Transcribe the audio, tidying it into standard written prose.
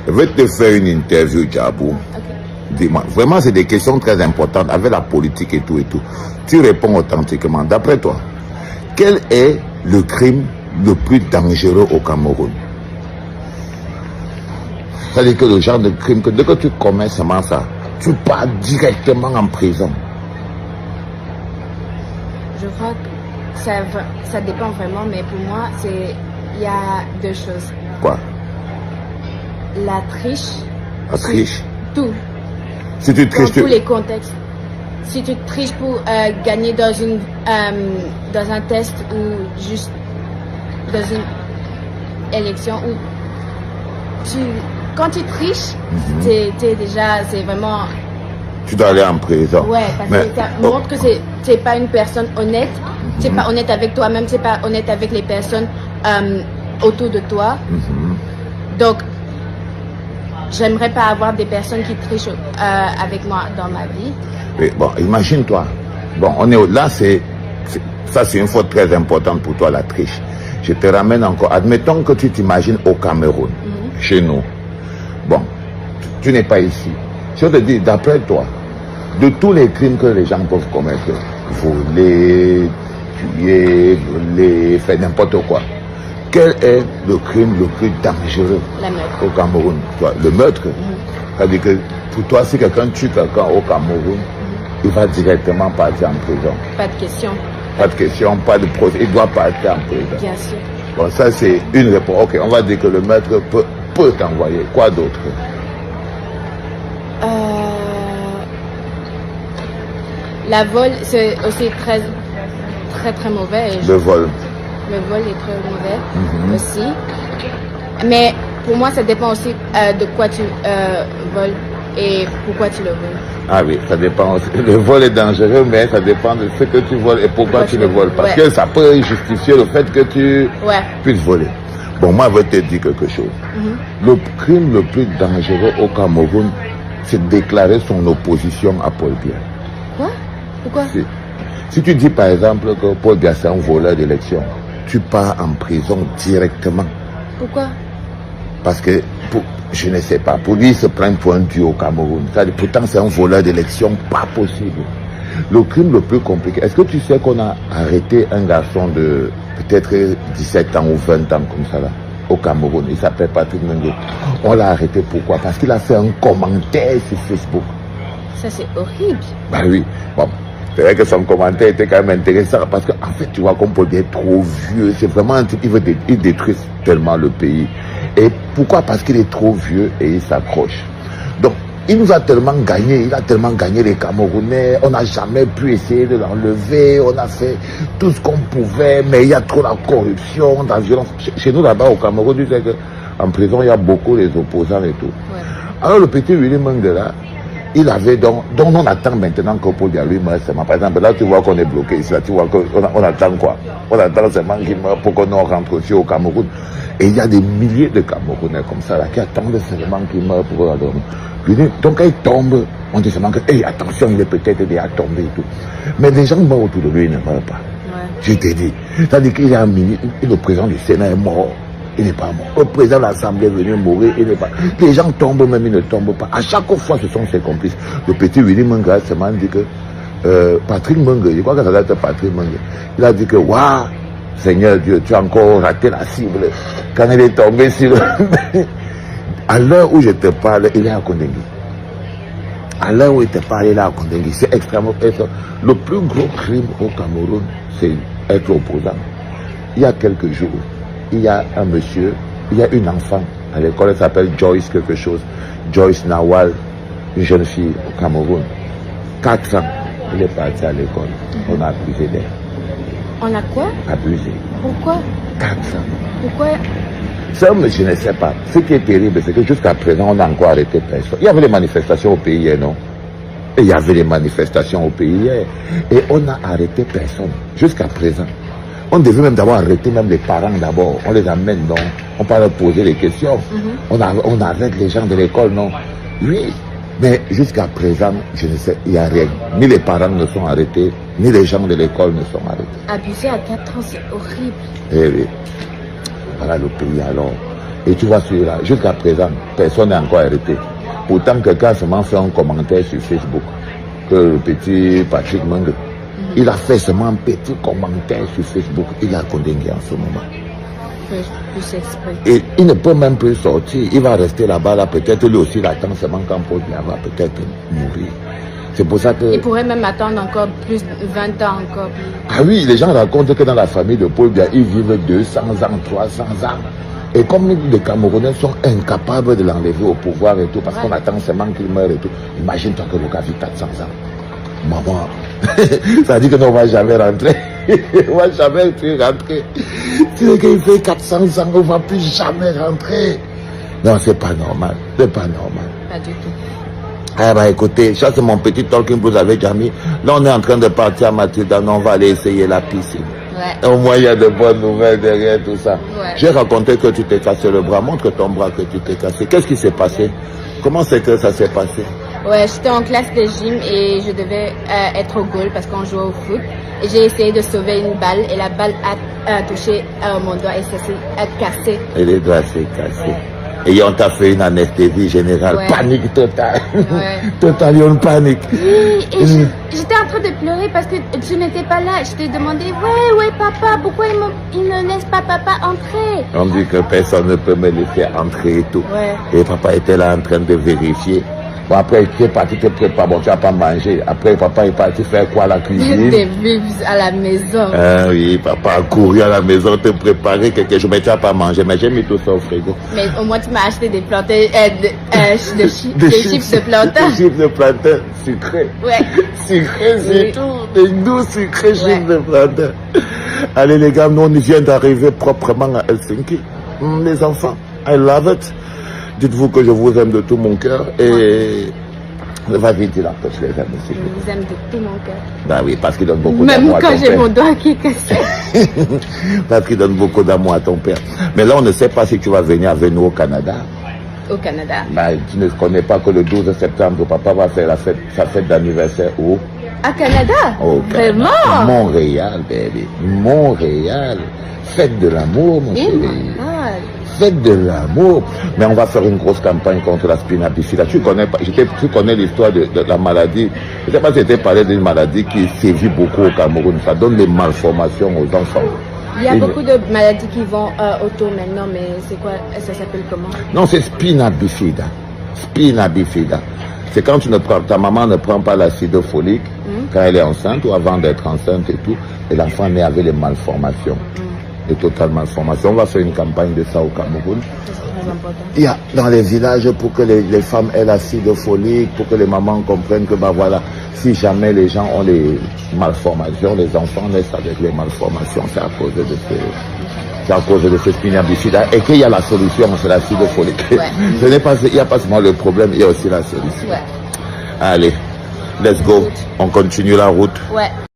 Je vais te faire une interview, Djabou. Ok. Dis-moi, vraiment, c'est des questions très importantes avec la politique et tout et tout. Tu réponds authentiquement. D'après toi, quel est le crime le plus dangereux au Cameroun? C'est-à-dire que le genre de crime que dès que tu commets seulement ça, tu pars directement en prison. Je crois que ça dépend vraiment, mais pour moi, il y a deux choses. Quoi? La triche. La triche? Tout. Si tu triches, dans tous les contextes. Si tu triches pour gagner dans un test ou juste dans une élection, ou quand tu triches, c'est vraiment... Tu dois aller en prison. Ouais, parce que ça montre que c'est pas une personne honnête. C'est pas honnête avec toi-même, c'est pas honnête avec les personnes autour de toi. Donc, j'aimerais pas avoir des personnes qui trichent avec moi dans ma vie. Oui, bon, imagine-toi. Bon, là, c'est une faute très importante pour toi, la triche. Je te ramène encore. Admettons que tu t'imagines au Cameroun, chez nous. Bon, tu n'es pas ici. Si on te dit, d'après toi, de tous les crimes que les gens peuvent commettre, voler, tuer, voler, faire n'importe quoi, quel est le crime le plus dangereux au Cameroun? Toi, le meurtre. C'est-à-dire que pour toi, si quelqu'un tue quelqu'un au Cameroun, il va directement partir en prison. Pas de question. Pas de question, pas de procès. Il doit partir en prison. Bien sûr. Bon, ça c'est une réponse. Ok, on va dire que le maître peut t'envoyer. Quoi d'autre? La vol, c'est aussi très mauvais. Le vol. Le vol est très mauvais aussi. Mais pour moi, ça dépend aussi de quoi tu voles et pourquoi tu le voles. Ah oui, ça dépend aussi. Le vol est dangereux, mais ça dépend de ce que tu voles et pourquoi tu le voles. Parce que ça peut justifier le fait que tu puisses voler. Bon, moi, je vais te dire quelque chose. Le crime le plus dangereux au Cameroun, c'est de déclarer son opposition à Paul Biya. Quoi? Pourquoi? Si tu dis par exemple que Paul Biya c'est un voleur d'élection, tu pars en prison directement. Pourquoi? Parce que, je ne sais pas, pour lui, il se prend pour un dieu au Cameroun. Pourtant, c'est un voleur d'élection, pas possible. Le crime le plus compliqué, est-ce que tu sais qu'on a arrêté un garçon de peut-être 17 ans ou 20 ans comme ça là, au Cameroun? Il s'appelle Patrick Mengue. On l'a arrêté pourquoi? Parce qu'il a fait un commentaire sur Facebook. Ça, c'est horrible. Bah oui. Bon. C'est vrai que son commentaire était quand même intéressant parce qu'en fait, tu vois, comme Paul Biya est trop vieux, c'est vraiment un type, il détruit tellement le pays. Et pourquoi? Parce qu'il est trop vieux et il s'accroche. Donc, il nous a tellement gagné, il a tellement gagné les Camerounais, on n'a jamais pu essayer de l'enlever, on a fait tout ce qu'on pouvait, mais il y a trop la corruption, la violence. Chez nous là-bas au Cameroun, tu sais qu'en prison, il y a beaucoup les opposants et tout. Ouais. Alors le petit Willy Mangela, il avait donc on attend maintenant que Paul Biya lui meure seulement. Par exemple, là tu vois qu'on est bloqué ici, là tu vois qu'on attend quoi? On attend seulement qu'il meure pour qu'on rentre aussi au Cameroun. Et il y a des milliers de Camerounais comme ça là qui attendent seulement qu'il meure pour dormir. Donc quand il tombe, on dit seulement que hey, attention, il est peut-être déjà tombé et tout. Mais les gens meurent autour de lui, ils ne meurent pas. Ouais. Je t'ai dit. C'est-à-dire qu'il y a un ministre, le président du Sénat est mort. Il n'est pas mort. Le président de l'Assemblée est venu mourir, il n'est pas. Les gens tombent, même ils ne tombent pas. À chaque fois, ce sont ses complices. Le petit Willy Mangela seulement dit que Patrick Mengue, je crois que ça doit être Patrick Mengue, il a dit que waouh, Seigneur Dieu, tu as encore raté la cible. Quand il est tombé sur le... À l'heure où je te parle, il est à Kondengui. À l'heure où il te parle, il est à Kondengui. C'est extrêmement important. Le plus gros crime au Cameroun, c'est être opposant. Il y a quelques jours, il y a un monsieur, il y a une enfant à l'école, elle s'appelle Joyce quelque chose. Joyce Nawal, une jeune fille au Cameroun. 4 ans, elle est partie à l'école. On a abusé d'elle. On a quoi? Abusé. Pourquoi? 4 ans. Pourquoi? Ça, mais je ne sais pas. Ce qui est terrible, c'est que jusqu'à présent, on n'a encore arrêté personne. Il y avait les manifestations au pays hier, non? Et il y avait les manifestations au pays hier. Et on n'a arrêté personne. Jusqu'à présent. On devait même d'abord arrêter même les parents d'abord. On les amène, non? On peut leur poser des questions. On arrête les gens de l'école, non? Oui. Mais jusqu'à présent, je ne sais, il n'y a rien. Ni les parents ne sont arrêtés, ni les gens de l'école ne sont arrêtés. Abuser à 4 ans, c'est horrible. Eh oui. Voilà le pays alors. Et tu vois celui-là, jusqu'à présent, personne n'est encore arrêté. Pourtant, quelqu'un a seulement fait un commentaire sur Facebook. Que le petit Patrick Menge, il a fait seulement un petit commentaire sur Facebook. Il a condamné en ce moment. Et il ne peut même plus sortir. Il va rester là-bas, là, peut-être lui aussi, il attend seulement quand Paul Biya va peut-être mourir. C'est pour ça que... Il pourrait même attendre encore plus de 20 ans encore. Ah oui, les gens racontent que dans la famille de Paul Biya, ils vivent 200 ans, 300 ans. Et comme les Camerounais sont incapables de l'enlever au pouvoir et tout, parce qu'on attend seulement qu'il meure et tout, imagine-toi que le gars vit 400 ans. Maman, ça dit que non, on ne va jamais rentrer. On ne va jamais plus rentrer. Tu sais qu'il fait 400 ans, on ne va plus jamais rentrer. Non, c'est pas normal. C'est pas normal. Pas du tout. Ah bah écoutez, ça c'est mon petit talking vous avez déjà mis. Là on est en train de partir à Mathilda, on va aller essayer la piscine. Ouais. Au moins il y a de bonnes nouvelles derrière tout ça. Ouais. J'ai raconté que tu t'es cassé le bras, montre ton bras que tu t'es cassé. Qu'est-ce qui s'est passé? Comment c'est que ça s'est passé? Ouais, j'étais en classe de gym et je devais être au goal parce qu'on jouait au foot. Et j'ai essayé de sauver une balle et la balle a touché mon doigt et ça s'est cassé. Et les doigts s'est cassé. Et on t'a fait une anesthésie générale, Ouais. panique totale. Ouais. Totale, une panique. Oui, et j'étais en train de pleurer parce que tu n'étais pas là. Je t'ai demandé, ouais, papa, pourquoi ils ne laissent pas papa entrer? On dit que personne ne peut me laisser entrer et tout. Ouais. Et papa était là en train de vérifier. Bon, après, tu es parti te préparer. Bon, tu n'as pas mangé. Après, papa est parti faire quoi à la cuisine? Des vibes à la maison. Ah oui, papa a couru à la maison te préparer quelque chose. Mais tu n'as pas mangé. Mais j'ai mis tout ça au frigo. Mais au moins, tu m'as acheté des plantains, des chips de plantain. Des chips de plantain sucrés. Ouais. Sucrés, c'est Oui. tout. Des doux sucrés Ouais. chips de plantain. Allez, les gars, nous, on vient d'arriver proprement à Helsinki. Les enfants, I love it. Dites-vous que je vous aime de tout mon cœur et va vite dire que je les aime aussi. Je vous aime de tout mon cœur. Bah oui, parce qu'il donne beaucoup Même d'amour à ton quand j'ai père. mon doigt qui est cassé. Parce qu'il donne beaucoup d'amour à ton père. Mais là, on ne sait pas si tu vas venir avec nous au Canada. Au Canada. Bah, tu ne connais pas que le 12 septembre, papa va faire sa fête d'anniversaire où? À Canada? Au Canada. Vraiment? Montréal, baby. Montréal. Fête de l'amour, mon Oh chéri. my God. Fête de l'amour. Mais on va faire une grosse campagne contre la spina bifida. Tu connais l'histoire de la maladie. Je ne sais pas si tu parlé d'une maladie qui sévit beaucoup au Cameroun. Ça donne des malformations aux enfants. Il y a Et- beaucoup de maladies qui vont auto maintenant, mais c'est quoi? Ça s'appelle comment? Non, c'est spina bifida. Spina bifida. C'est quand ta maman ne prend pas l'acide folique quand elle est enceinte ou avant d'être enceinte et tout, et l'enfant naît avec les malformations. Les totales malformations. On va faire une campagne de ça au Cameroun. C'est très important. Il y a dans les villages pour que les femmes aient l'acide folique, pour que les mamans comprennent que bah voilà, si jamais les gens ont les malformations, les enfants naissent avec les malformations, c'est à cause de ce spina bifida et qu'il y a la solution, c'est l'acide folique. Ouais. Il n'y a pas seulement le problème, il y a aussi la solution. Ouais. Allez, let's go, on continue la route. Ouais.